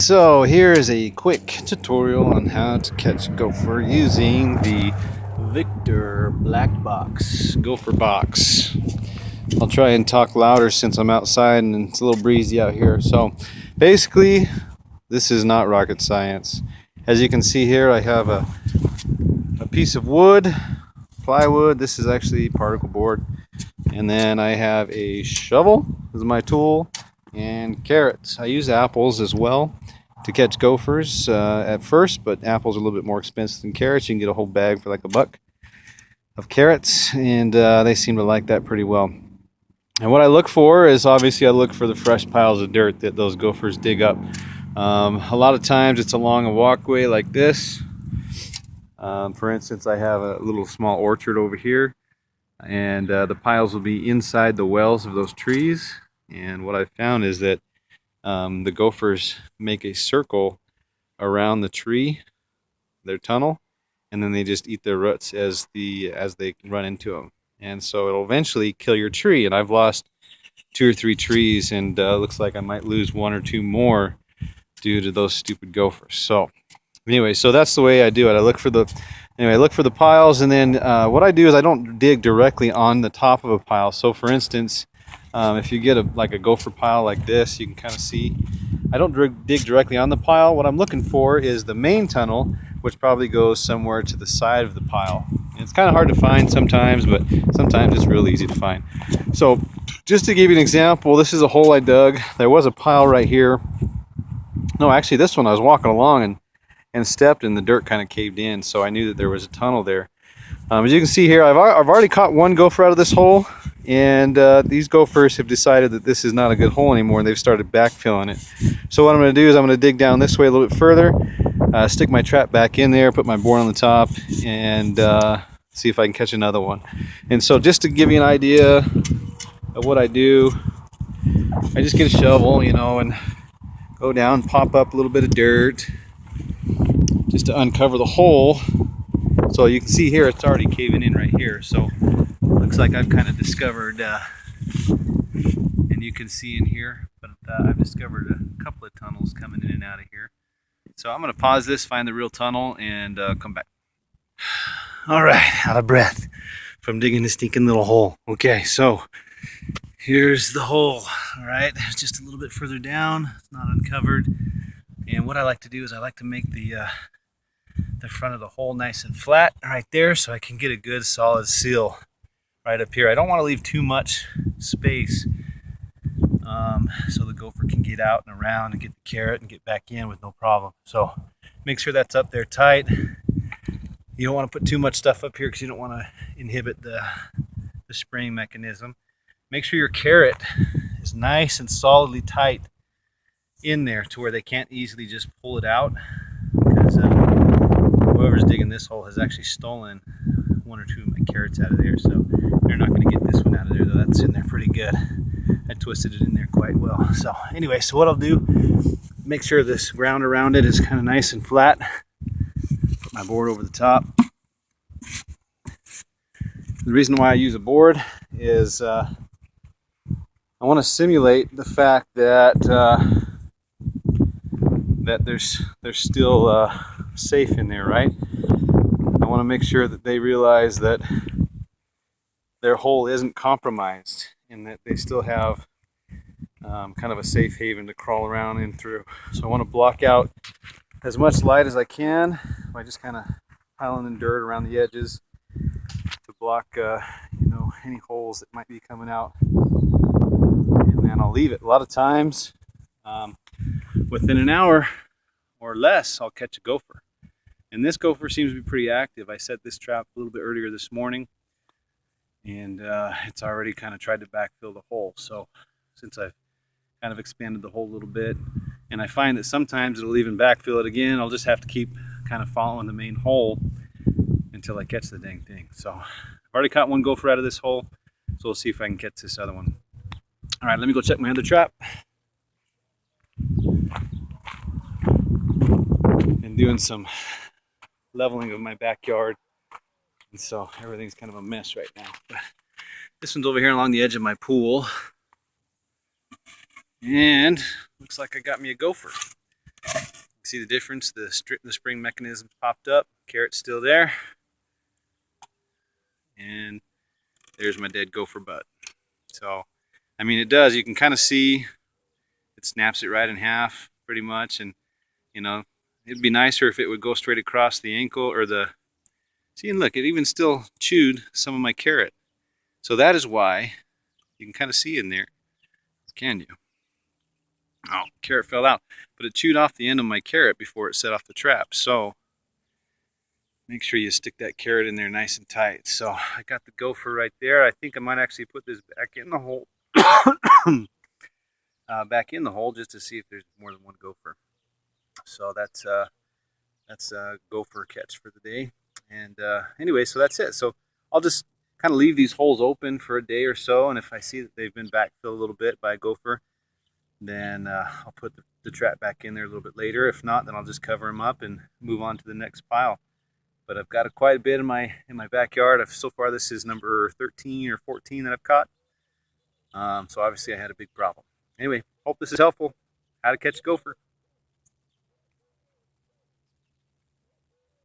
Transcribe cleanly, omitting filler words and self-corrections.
So here is a quick tutorial on how to catch gopher using the Victor Black Box Gopher Box. I'll try and talk louder since I'm outside and it's a little breezy out here. So basically, this is not rocket science. As you can see here, I have a piece of wood, plywood. This is actually particle board. And then I have a shovel as my tool and carrots. I use apples as well to catch gophers at first, but apples are a little bit more expensive than carrots. You can get a whole bag for like $1 of carrots, and they seem to like that pretty well. And what I look for is, obviously, I look for the fresh piles of dirt that those gophers dig up. A lot of times it's along a walkway like this. For instance, I have a little small orchard over here, and the piles will be inside the wells of those trees. And what I found is that the gophers make a circle around the tree, their tunnel, and then they just eat their roots as they run into them. And so it'll eventually kill your tree. And I've lost 2 or 3 trees, and looks like I might lose 1 or 2 more due to those stupid gophers. So anyway, so that's the way I do it. I look for the piles, and then what I do is I don't dig directly on the top of a pile. So for instance, if you get a gopher pile like this, you can kind of see I don't dig directly on the pile. What I'm looking for is the main tunnel, which probably goes somewhere to the side of the pile. And it's kind of hard to find sometimes, but sometimes it's real easy to find. So just to give you an example, this is a hole I dug. There was a pile right here. No, actually this one I was walking along and stepped, and the dirt kind of caved in, so I knew that there was a tunnel there. As you can see here, I've already caught 1 gopher out of this hole, and these gophers have decided that this is not a good hole anymore, and they've started backfilling it. So what I'm going to do is I'm going to dig down this way a little bit further, stick my trap back in there, put my board on the top, and see if I can catch another one. And so just to give you an idea of what I do, I just get a shovel, and go down, pop up a little bit of dirt, just to uncover the hole. So you can see here it's already caving in right here. So looks like I've kind of discovered, and you can see in here, but I've discovered a couple of tunnels coming in and out of here. So I'm going to pause this, find the real tunnel, and come back. All right, out of breath from digging this stinking little hole. Okay, so here's the hole. All right, it's just a little bit further down. It's not uncovered. And what I like to do is I like to make the front of the hole nice and flat right there, so I can get a good solid seal right up here. I don't want to leave too much space so the gopher can get out and around and get the carrot and get back in with no problem. So make sure that's up there tight. You don't want to put too much stuff up here because you don't want to inhibit the spraying mechanism. Make sure your carrot is nice and solidly tight in there to where they can't easily just pull it out, because whoever's digging this hole has actually stolen 1 or 2 of my carrots out of there. So they're not going to get this one out of there, though. That's in there pretty good. I twisted it in there quite well. So anyway, so what I'll do, make sure this ground around it is kind of nice and flat. Put my board over the top. The reason why I use a board is I want to simulate the fact that they're still safe in there, right? I want to make sure that they realize that their hole isn't compromised and that they still have kind of a safe haven to crawl around in through. So I want to block out as much light as I can by just kind of piling in dirt around the edges to block any holes that might be coming out. And then I'll leave it. A lot of times, within an hour or less, I'll catch a gopher. And this gopher seems to be pretty active. I set this trap a little bit earlier this morning, and it's already kind of tried to backfill the hole. So since I've kind of expanded the hole a little bit, and I find that sometimes it'll even backfill it again, I'll just have to keep kind of following the main hole until I catch the dang thing. So I've already caught 1 gopher out of this hole, so we'll see if I can catch this other one. All right, let me go check my other trap. And doing some leveling of my backyard, and so everything's kind of a mess right now. But this one's over here along the edge of my pool, and looks like I got me a gopher. See the difference? The spring mechanism's popped up. Carrot's still there. And there's my dead gopher butt. So, I mean, it does. You can kind of see it snaps it right in half pretty much. And, you know, it'd be nicer if it would go straight across the ankle or the... See, and look, it even still chewed some of my carrot. So that is why you can kind of see in there. Can you? Oh, carrot fell out. But it chewed off the end of my carrot before it set off the trap. So make sure you stick that carrot in there nice and tight. So I got the gopher right there. I think I might actually put this back in the hole. Back in the hole just to see if there's more than one gopher. So that's a gopher catch for the day. And anyway, so that's it. So I'll just kind of leave these holes open for a day or so. And if I see that they've been backfilled a little bit by a gopher, then I'll put the trap back in there a little bit later. If not, then I'll just cover them up and move on to the next pile. But I've got quite a bit in my backyard. So far, this is number 13 or 14 that I've caught. So obviously, I had a big problem. Anyway, hope this is helpful. How to catch a gopher.